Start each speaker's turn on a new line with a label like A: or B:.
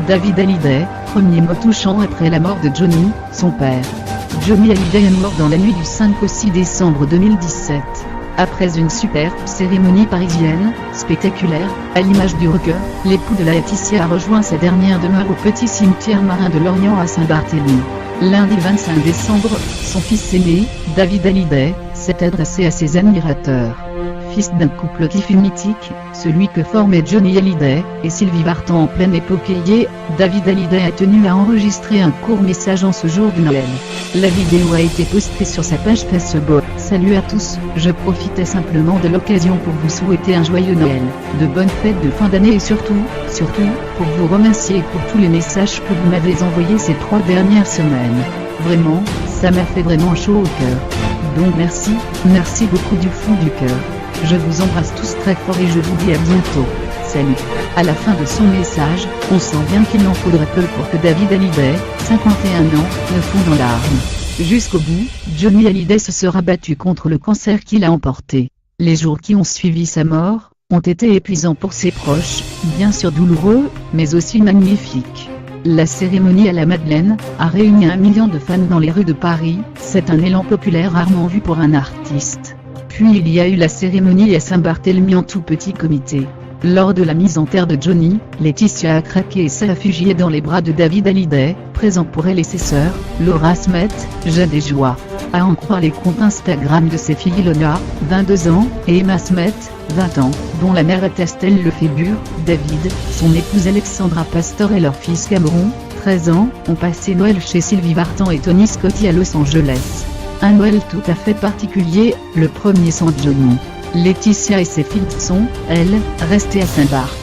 A: David Hallyday, premier mot touchant après la mort de Johnny, son père. Johnny Hallyday est mort dans la nuit du 5 au 6 décembre 2017. Après une superbe cérémonie parisienne, spectaculaire, à l'image du rocker, l'époux de Laetitia a rejoint sa dernière demeure au petit cimetière marin de Lorient à Saint-Barthélemy. Lundi 25 décembre, son fils aîné, David Hallyday, s'est adressé à ses admirateurs. Fils d'un couple qui fut mythique, celui que formaient Johnny Hallyday et Sylvie Vartan en pleine épopéée, David Hallyday a tenu à enregistrer un court message en ce jour de Noël. La vidéo a été postée sur sa page Facebook. Salut à tous, je profitais simplement de l'occasion pour vous souhaiter un joyeux Noël, de bonnes fêtes de fin d'année et surtout, pour vous remercier pour tous les messages que vous m'avez envoyés ces 3 dernières semaines. Vraiment, ça m'a fait vraiment chaud au cœur. Donc merci beaucoup du fond du cœur. Je vous embrasse tous très fort et je vous dis à bientôt. Salut. À la fin de son message, on sent bien qu'il n'en faudrait peu pour que David Hallyday, 51 ans, ne fonde en larmes. Jusqu'au bout, Johnny Hallyday se sera battu contre le cancer qu'il a emporté. Les jours qui ont suivi sa mort ont été épuisants pour ses proches, bien sûr douloureux, mais aussi magnifiques. La cérémonie à la Madeleine a réuni 1 million de fans dans les rues de Paris, c'est un élan populaire rarement vu pour un artiste. Puis il y a eu la cérémonie à Saint-Barthélemy en tout petit comité. Lors de la mise en terre de Johnny, Laetitia a craqué et s'est réfugiée dans les bras de David Hallyday, présent pour elle et ses sœurs, Laura Smet, Jade et Joie. À en croire les comptes Instagram de ses filles Ilona, 22 ans, et Emma Smet, 20 ans, dont la mère est Estelle Lefébure. David, son épouse Alexandra Pastor et leur fils Cameron, 13 ans, ont passé Noël chez Sylvie Vartan et Tony Scotti à Los Angeles. Un Noël tout à fait particulier, le premier sans Johnny. Laetitia et ses filles sont, elles, restées à Saint-Barth.